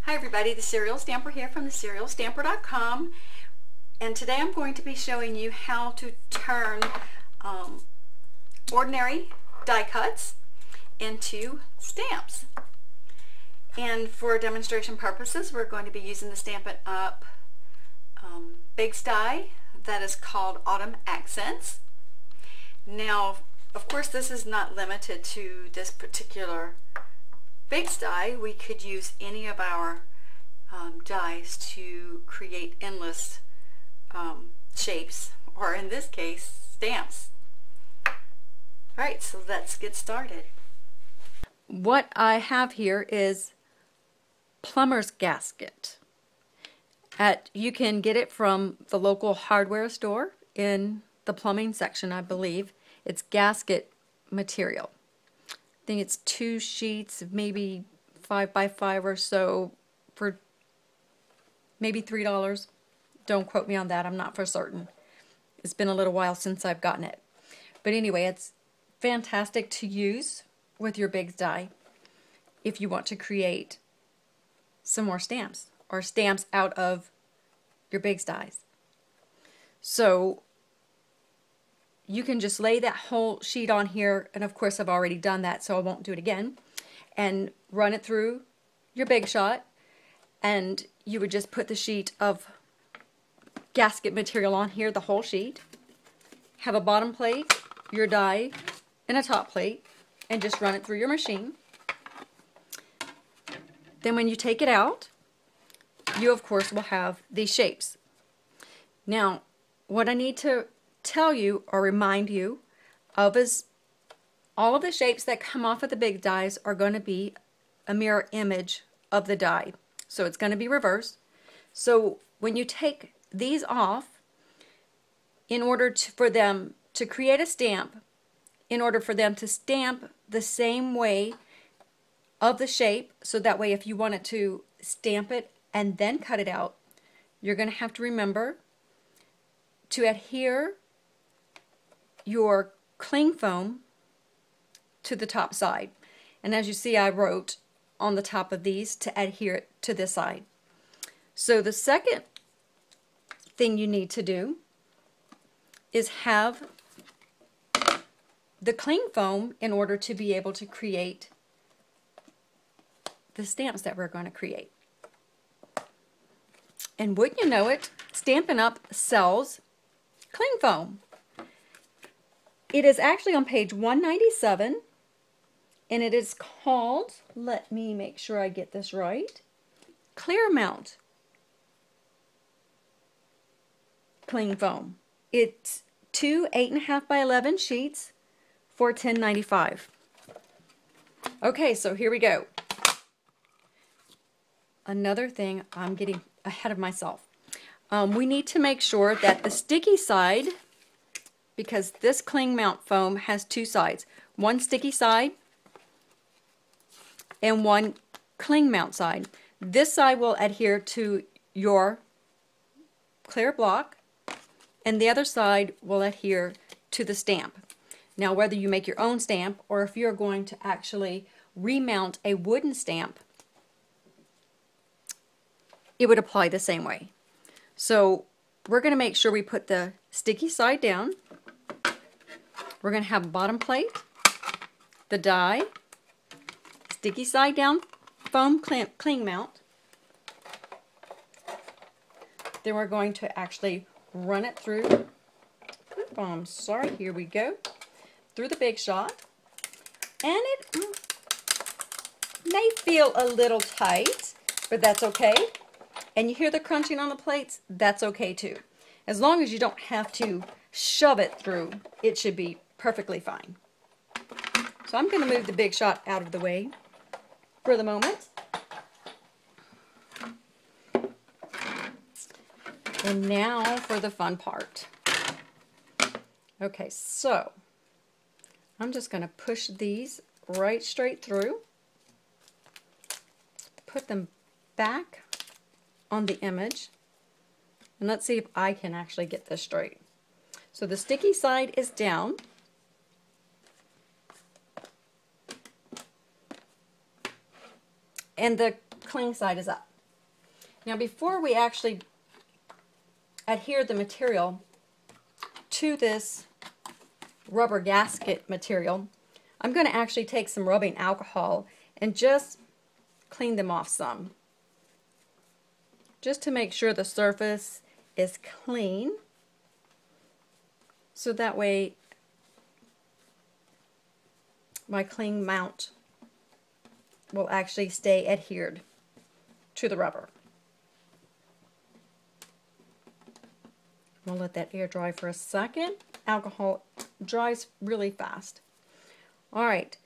Hi everybody, the Serial Stamper here from theserialstamper.com, and today I'm going to be showing you how to turn ordinary die cuts into stamps. And for demonstration purposes, we're going to be using the Stampin' Up! Bigz die that is called Autumn Accents. Now, of course, this is not limited to this particular Bigz die. We could use any of our dies to create endless shapes, or in this case, stamps. Alright, so let's get started. What I have here is plumber's gasket. You can get it from the local hardware store in the plumbing section, I believe. It's gasket material. I think it's 2 sheets, maybe 5 by 5 or so, for maybe $3. Don't quote me on that, I'm not for certain. It's been a little while since I've gotten it. But anyway, it's fantastic to use with your Bigz die if you want to create some more stamps, or stamps out of your Bigz dies. So you can just lay that whole sheet on here, and of course I've already done that, so I won't do it again, and run it through your Big Shot, and you would just put the sheet of gasket material on here, the whole sheet, have a bottom plate, your die, and a top plate, and just run it through your machine. Then when you take it out, you of course will have these shapes. Now, what I need to tell you or remind you of is all of the shapes that come off of the Bigz dies are going to be a mirror image of the die. So it's going to be reversed. So when you take these off, in order for them to create a stamp, in order for them to stamp the same way of the shape, so that way if you wanted to stamp it and then cut it out, you're going to have to remember to adhere your cling foam to the top side. And as you see, I wrote on the top of these to adhere it to this side. So the second thing you need to do is have the cling foam in order to be able to create the stamps that we're going to create. And wouldn't you know it, Stampin' Up! Sells cling foam. It is actually on page 197, and it is called, let me make sure I get this right, Clear Mount cling foam. It's 2 8.5 by 11 sheets for $10.95. Okay, so here we go. Another thing, I'm getting ahead of myself. We need to make sure that the sticky side, because this cling mount foam has 2 sides, one sticky side and one cling mount side. This side will adhere to your clear block, and the other side will adhere to the stamp. Now, whether you make your own stamp or if you're going to actually remount a wooden stamp, it would apply the same way. So we're going to make sure we put the sticky side down. We're going to have a bottom plate, the die, sticky side down, foam cling mount. Then we're going to actually run it through, I'm sorry, here we go, through the Big Shot. And it may feel a little tight, but that's okay. And you hear the crunching on the plates, that's okay too. As long as you don't have to shove it through, it should be perfectly fine. So I'm going to move the Big Shot out of the way for the moment. And now for the fun part. Okay, so I'm just going to push these right straight through, put them back on the image, and let's see if I can actually get this straight. So the sticky side is down, and the cling side is up. Now before we actually adhere the material to this rubber gasket material, I'm going to actually take some rubbing alcohol and just clean them off some, just to make sure the surface is clean, so that way my cling mount will actually stay adhered to the rubber. We'll let that air dry for a second. Alcohol dries really fast. Alright,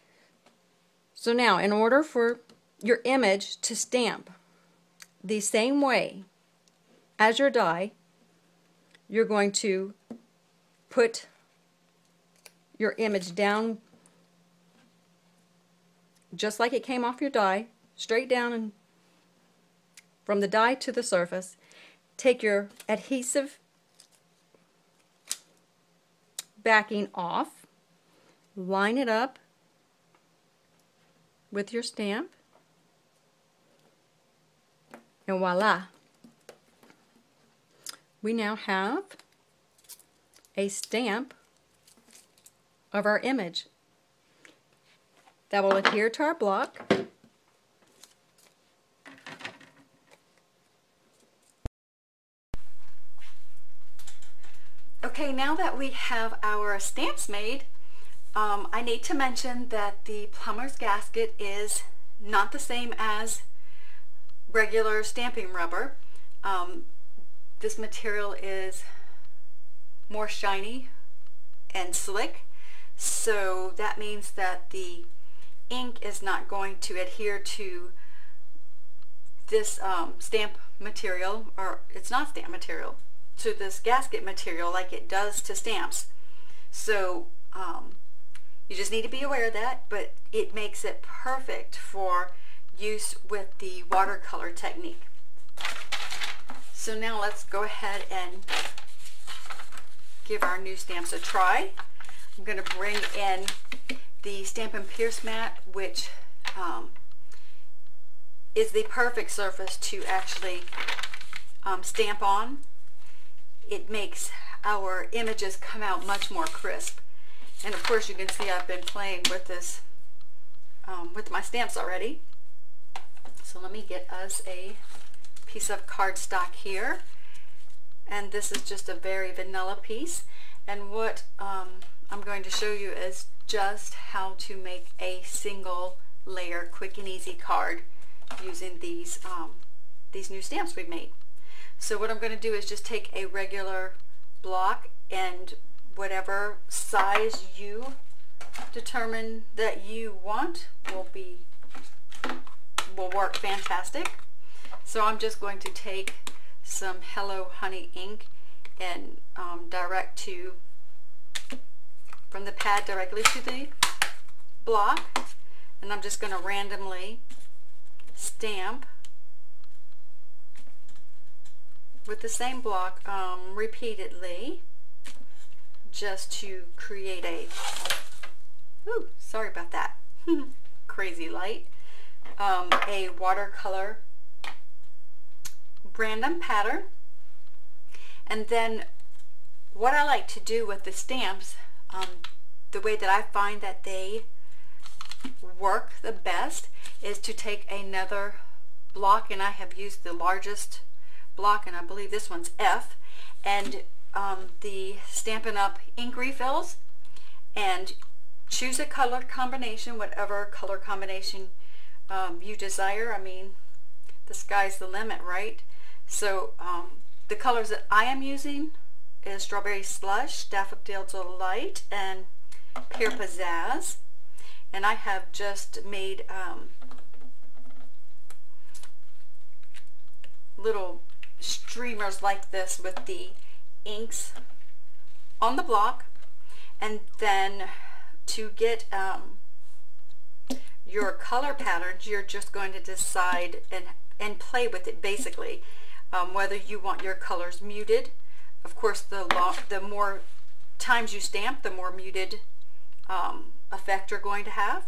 so now in order for your image to stamp the same way as your die, you're going to put your image down just like it came off your die, straight down and from the die to the surface. Take your adhesive backing off, line it up with your stamp, and voila, we now have a stamp of our image that will adhere to our block. Okay, now that we have our stamps made, I need to mention that the plumber's gasket is not the same as regular stamping rubber. This material is more shiny and slick, so that means that the ink is not going to adhere to this stamp material, or it's not stamp material, to this gasket material like it does to stamps. So you just need to be aware of that, but it makes it perfect for use with the watercolor technique. So now let's go ahead and give our new stamps a try. I'm going to bring in the Stampin' Pierce mat, which is the perfect surface to actually stamp on. It makes our images come out much more crisp. And of course you can see I've been playing with this, with my stamps already. So let me get us a piece of cardstock here. And this is just a very vanilla piece. And what I'm going to show you is just how to make a single layer quick and easy card using these new stamps we've made. So what I'm going to do is just take a regular block, and whatever size you determine that you want will work fantastic. So I'm just going to take some Hello Honey ink and direct to, from the pad directly to the block, and I'm just going to randomly stamp with the same block repeatedly, just to create a, ooh, sorry about that, crazy light, a watercolor random pattern. And then what I like to do with the stamps, the way that I find that they work the best, is to take another block, and I have used the largest block, and I believe this one's F, and the Stampin' Up! Ink refills, and choose a color combination, whatever color combination you desire. I mean, the sky's the limit, right? So the colors that I am using is Strawberry Slush, Daffodil Delight, and Pear Pizzazz. And I have just made little streamers like this with the inks on the block. And then to get your color patterns, you're just going to decide and play with it, basically, whether you want your colors muted. Of course, the more times you stamp, the more muted effect you're going to have.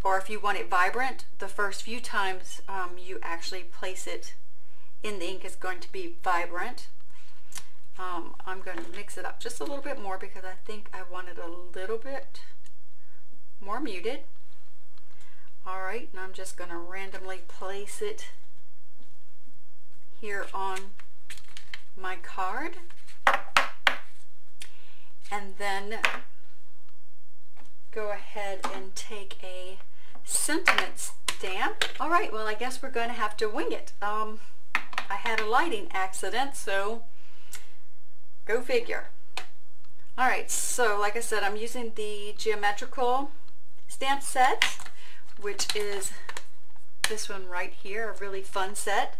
or if you want it vibrant, the first few times you actually place it in the ink is going to be vibrant. I'm going to mix it up just a little bit more because I think I want it a little bit more muted. Alright, and I'm just going to randomly place it here on my card. And then go ahead and take a sentiment stamp. Alright, well I guess we're going to have to wing it. I had a lighting accident, so go figure. Alright, so like I said, I'm using the geometrical stamp set, which is this one right here, a really fun set.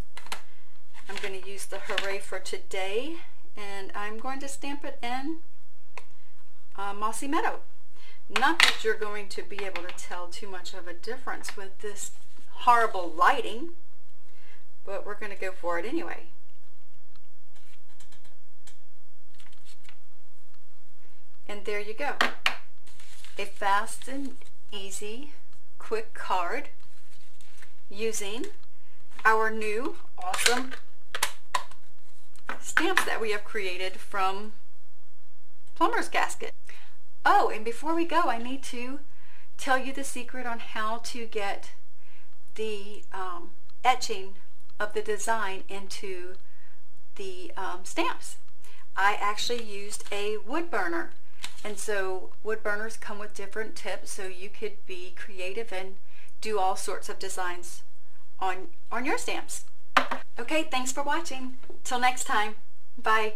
I'm going to use the Hooray for Today, and I'm going to stamp it in Mossy Meadow. Not that you're going to be able to tell too much of a difference with this horrible lighting, but we're going to go for it anyway. And there you go. A fast and easy, quick card using our new awesome stamps that we have created from Plumber's Gasket. Oh, and before we go, I need to tell you the secret on how to get the etching of the design into the stamps. I actually used a wood burner, and so wood burners come with different tips, so you could be creative and do all sorts of designs on your stamps. Okay, thanks for watching. Till next time. Bye.